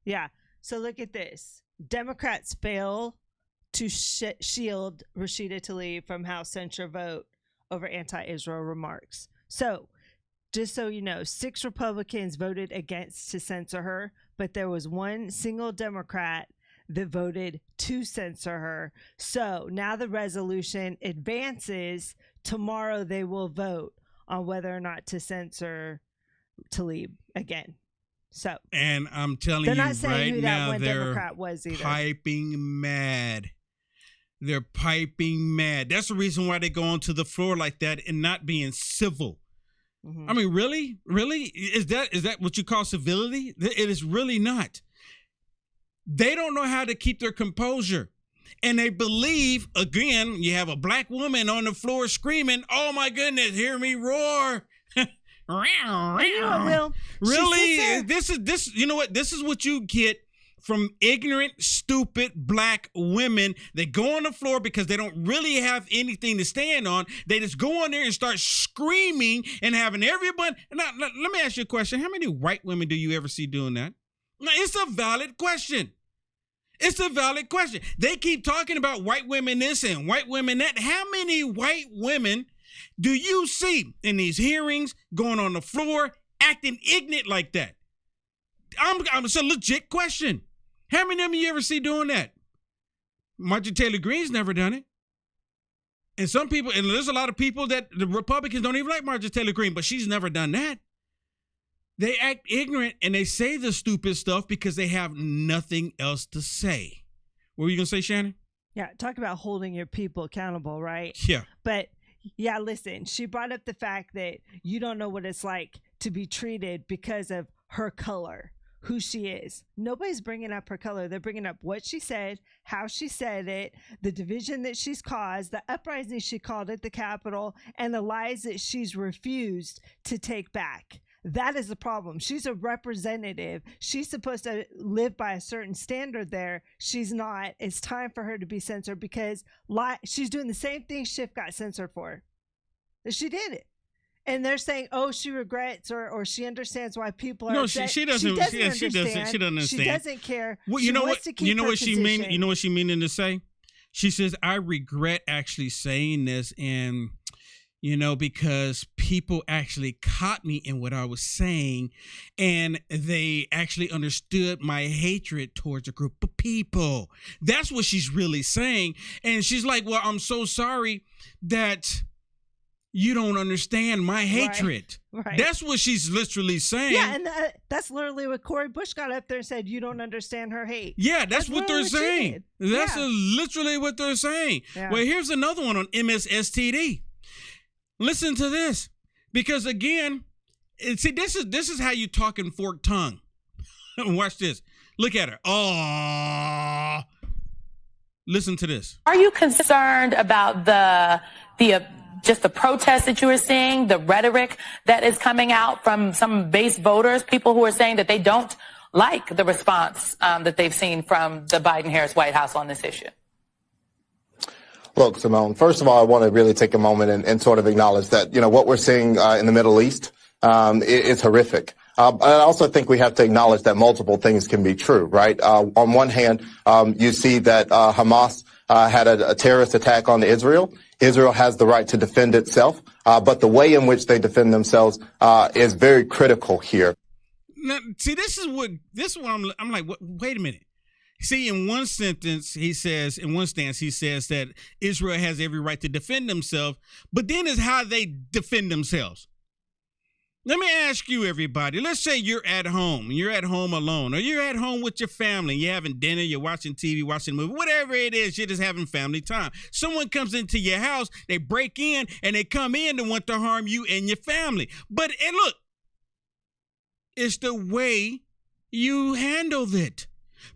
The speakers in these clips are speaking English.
Yeah. So look at this. Democrats fail to shield Rashida Tlaib from House censure vote over anti-Israel remarks. So just so you know, 6 Republicans voted against to censor her, but there was one single Democrat that voted to censor her. So now the resolution advances. Tomorrow they will vote on whether or not to censor Tlaib again. So, and I'm telling they're you not saying right who now, that one they're Democrat was either. piping mad. They're piping mad. That's the reason why they go onto the floor like that and not being civil. Mm-hmm. I mean, really? Is that what you call civility? It is really not. They don't know how to keep their composure. And they believe, again, you have a black woman on the floor screaming, "Oh my goodness, hear me roar." Will, really? This you know what? This is what you get from ignorant, stupid black women. They go on the floor because they don't really have anything to stand on. They just go on there and start screaming and having everybody. Now, let me ask you a question. How many white women do you ever see doing that? Now, it's a valid question. It's a valid question. They keep talking about white women this and white women that. How many white women do you see in these hearings going on the floor acting ignorant like that? It's a legit question. How many of them you ever see doing that? Marjorie Taylor Greene's never done it. And some people, and there's a lot of people that the Republicans don't even like Marjorie Taylor Greene, but she's never done that. They act ignorant and they say the stupid stuff because they have nothing else to say. What were you going to say, Shannon? Yeah, talk about holding your people accountable, right? Yeah. But yeah, listen, she brought up the fact that you don't know what it's like to be treated because of her color, who she is. Nobody's bringing up her color. They're bringing up what she said, how she said it, the division that she's caused, the uprising she called at the Capitol, and the lies that she's refused to take back. That is the problem. She's a representative. She's supposed to live by a certain standard there. She's not. It's time for her to be censored because she's doing the same thing Schiff got censored for. She did it. And they're saying, oh, she regrets or she understands why people are upset. She doesn't understand. She doesn't care. Well, you know what she mean? You know what she meaning to say? She says, I regret actually saying this and because people actually caught me in what I was saying and they actually understood my hatred towards a group of people. That's what she's really saying. And she's like, well, I'm so sorry that you don't understand my hatred. Right. That's what she's literally saying. Yeah, and that's literally what Cori Bush got up there and said, you don't understand her hate. Yeah, that's what they're saying. That's literally what they're saying. Yeah. Well, here's another one on MSSTD. Listen to this, because again, see, this is how you talk in forked tongue. Watch this. Look at her. Oh, listen to this. Are you concerned about the just the protests that you are seeing, the rhetoric that is coming out from some base voters, people who are saying that they don't like the response that they've seen from the Biden-Harris White House on this issue? Look, Simone, first of all, I want to really take a moment and sort of acknowledge that, what we're seeing in the Middle East is horrific. I also think we have to acknowledge that multiple things can be true, right? On one hand, you see that Hamas had a terrorist attack on Israel. Israel has the right to defend itself, but the way in which they defend themselves is very critical here. Now, see, this is what I'm like, wait a minute. See, in one stance, he says that Israel has every right to defend themselves, but then is how they defend themselves. Let me ask you, everybody. Let's say you're at home alone, or you're at home with your family. You're having dinner, you're watching TV, watching a movie, whatever it is, you're just having family time. Someone comes into your house, they break in, and they come in and want to harm you and your family. But look, it's the way you handled it.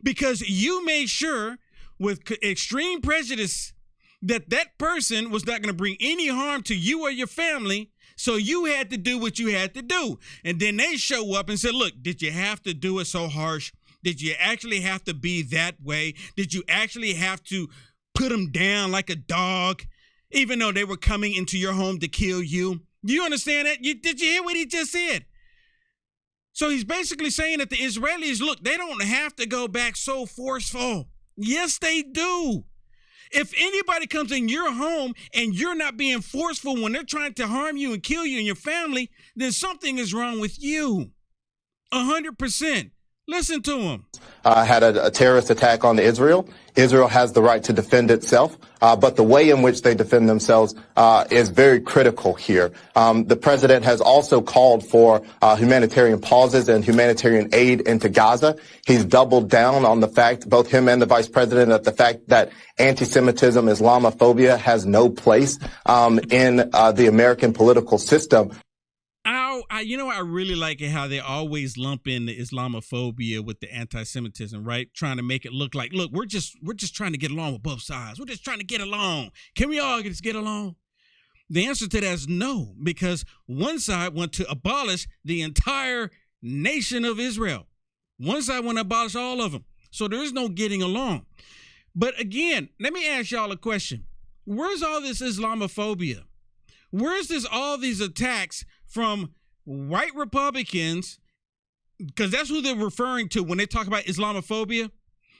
Because you made sure with extreme prejudice that person was not going to bring any harm to you or your family. So you had to do what you had to do. And then they show up and said, look, did you have to do it so harsh? Did you actually have to be that way? Did you actually have to put them down like a dog, even though they were coming into your home to kill you? Do you understand that? Did you hear what he just said? So he's basically saying that the Israelis, look, they don't have to go back so forceful. Yes, they do. If anybody comes in your home and you're not being forceful when they're trying to harm you and kill you and your family, then something is wrong with you. 100%. Listen to him. Had a terrorist attack on Israel. Israel has the right to defend itself, but the way in which they defend themselves is very critical here. The president has also called for humanitarian pauses and humanitarian aid into Gaza. He's doubled down on the fact, both him and the vice president, that the fact that anti-Semitism, Islamophobia has no place in the American political system. I really like it how they always lump in the Islamophobia with the anti-Semitism, right? Trying to make it look like, look, we're just trying to get along with both sides. We're just trying to get along. Can we all just get along? The answer to that is no, because one side want to abolish the entire nation of Israel. One side want to abolish all of them. So there is no getting along. But again, let me ask y'all a question. Where's all this Islamophobia? Where's all these attacks from white Republicans? Because that's who they're referring to when they talk about Islamophobia.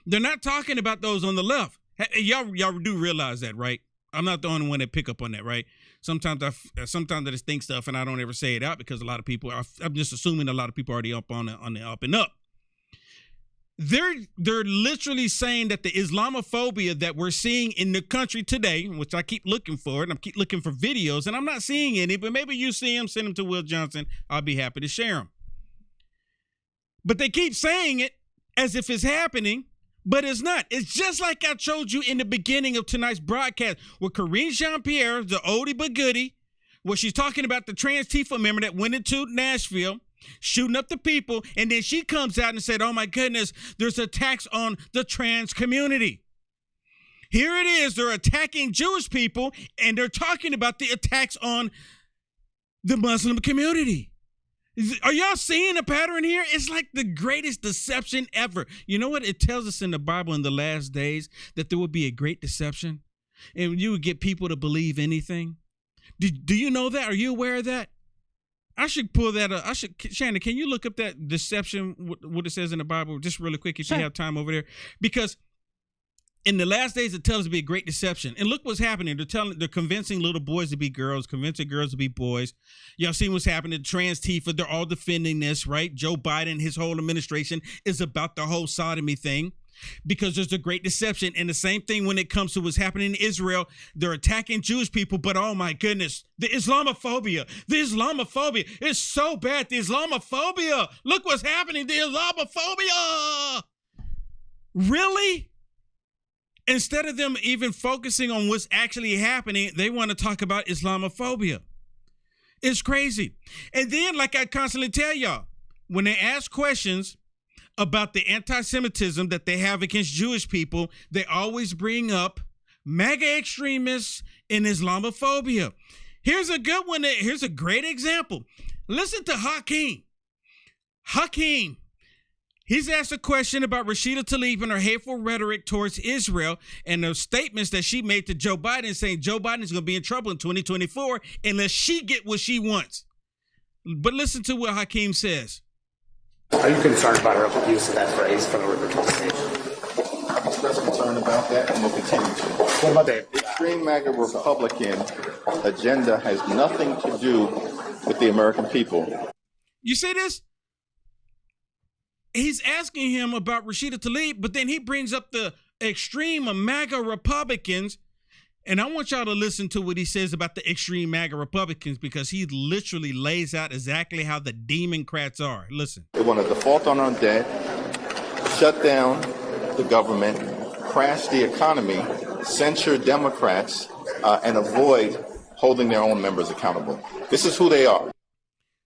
They're not talking about those on the left. Y'all do realize that, right? I'm not the only one that pick up on that, right? Sometimes I just think stuff and I don't ever say it out because a lot of people I'm just assuming a lot of people are already up on the up and up. They're literally saying that the Islamophobia that we're seeing in the country today, which I keep looking for, and I keep looking for videos, and I'm not seeing any, but maybe you see them, send them to Will Johnson. I'll be happy to share them. But they keep saying it as if it's happening, but it's not. It's just like I told you in the beginning of tonight's broadcast with Karine Jean-Pierre, the oldie but goodie, where she's talking about the trans Tifa member that went into Nashville, shooting up the people, and then she comes out and said, oh my goodness, there's attacks on the trans community. Here it is, they're attacking Jewish people, and they're talking about the attacks on the Muslim community. Are y'all seeing a pattern here? It's like the greatest deception ever. You know what? It tells us in the Bible in the last days that there would be a great deception, and you would get people to believe anything. Do you know that? Are you aware of that? I should pull that up. Shannon, can you look up that deception, what it says in the Bible, just really quick if you have time over there? Because in the last days, it tells us to be a great deception. And look what's happening. They're convincing little boys to be girls, convincing girls to be boys. Y'all see what's happening. Trans Tifa, they're all defending this, right? Joe Biden, his whole administration is about the whole sodomy thing. Because there's a great deception. And the same thing when it comes to what's happening in Israel. They're attacking Jewish people, but oh my goodness, the Islamophobia is so bad. The Islamophobia, look what's happening. The Islamophobia. Really? Instead of them even focusing on what's actually happening, they want to talk about Islamophobia. It's crazy. And then, like I constantly tell y'all, when they ask questions about the anti-Semitism that they have against Jewish people, they always bring up MAGA extremists and Islamophobia. Here's a good one. Here's a great example. Listen to Hakeem. Hakeem, he's asked a question about Rashida Tlaib and her hateful rhetoric towards Israel and the statements that she made to Joe Biden, saying Joe Biden is going to be in trouble in 2024 unless she get what she wants. But listen to what Hakeem says. Are you concerned about her use of that phrase from the rhetorical stage? I'm expressed concern about that and will continue to. What about that? The extreme MAGA Republican agenda has nothing to do with the American people. You see this? He's asking him about Rashida Tlaib, but then he brings up the extreme MAGA Republicans. And I want y'all to listen to what he says about the extreme MAGA Republicans, because he literally lays out exactly how the Democrats are. Listen. They want to default on our debt, shut down the government, crash the economy, censure Democrats, and avoid holding their own members accountable. This is who they are.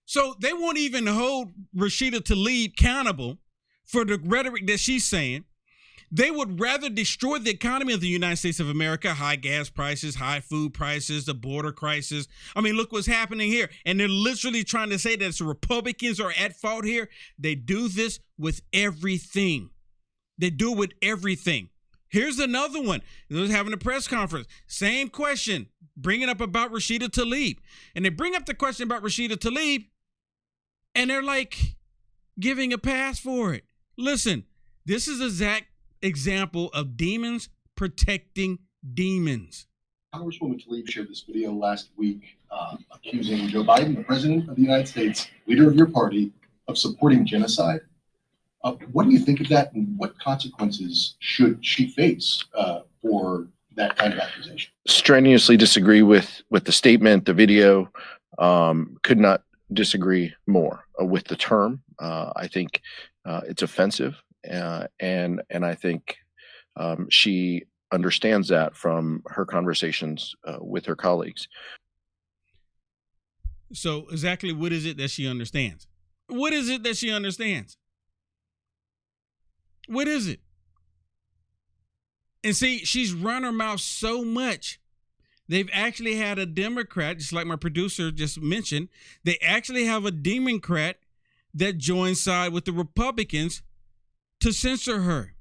So they won't even hold Rashida Tlaib accountable for the rhetoric that she's saying. They would rather destroy the economy of the United States of America, high gas prices, high food prices, the border crisis. I mean, look what's happening here. And they're literally trying to say that the Republicans are at fault here. They do this with everything. They do it with everything. Here's another one. They're having a press conference. Same question, bringing up about Rashida Tlaib. And they bring up the question about Rashida Tlaib, and they're like, giving a pass for it. Listen, this is an exact example of demons protecting demons. Congresswoman Tlaib shared this video last week accusing Joe Biden, the president of the United States, leader of your party, of supporting genocide. What do you think of that, and what consequences should she face for that kind of accusation? Strenuously disagree with the statement, the video. Could not disagree more with the term. I think it's offensive, and I think she understands that from her conversations with her colleagues. So exactly what is it that she understands? What is it that she understands? What is it? And see, she's run her mouth so much. They've actually had a Democrat, just like my producer just mentioned, they actually have a Democrat that joined side with the Republicans to censor her.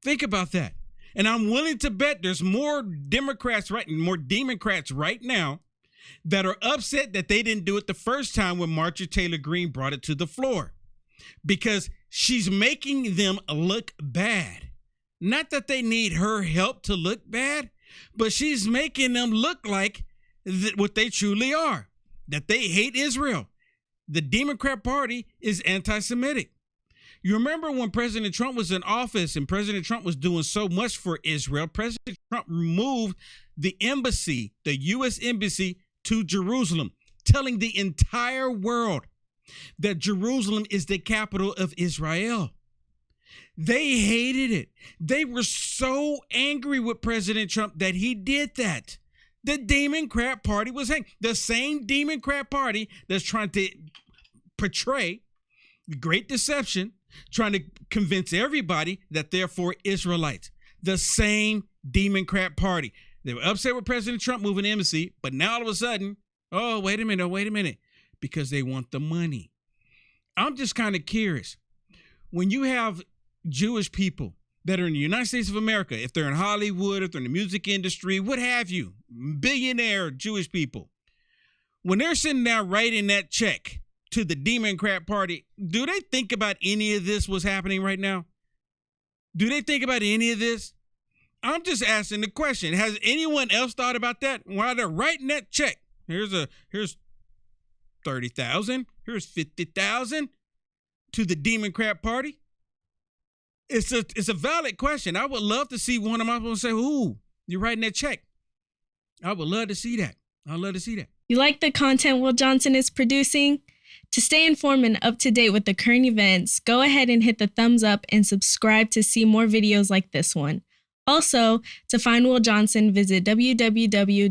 Think about that. And I'm willing to bet there's more Democrats right now that are upset that they didn't do it the first time when Marjorie Taylor Greene brought it to the floor, because she's making them look bad. Not that they need her help to look bad, but she's making them look like what they truly are, that they hate Israel. The Democrat Party is anti-Semitic. You remember when President Trump was in office and President Trump was doing so much for Israel, President Trump removed the embassy, the U.S. embassy, to Jerusalem, telling the entire world that Jerusalem is the capital of Israel. They hated it. They were so angry with President Trump that he did that. The Democrat Party was angry. The same Democrat Party that's trying to portray great deception, trying to convince everybody that they're for Israelites. The same Democrat Party. They were upset with President Trump moving the embassy, but now all of a sudden, oh, wait a minute, because they want the money. I'm just kind of curious. When you have Jewish people that are in the United States of America, if they're in Hollywood, if they're in the music industry, what have you, billionaire Jewish people, when they're sitting down writing that check to the Democrat Party, do they think about any of this what's happening right now? Do they think about any of this? I'm just asking the question. Has anyone else thought about that while they're writing that check? Here's 30,000. Here's 50,000 to the Democrat Party. It's a valid question. I would love to see one of my people say, "Ooh, you're writing that check." I would love to see that. I'd love to see that. You like the content Will Johnson is producing? To stay informed and up to date with the current events, go ahead and hit the thumbs up and subscribe to see more videos like this one. Also, to find Will Johnson, visit www.uaf.media.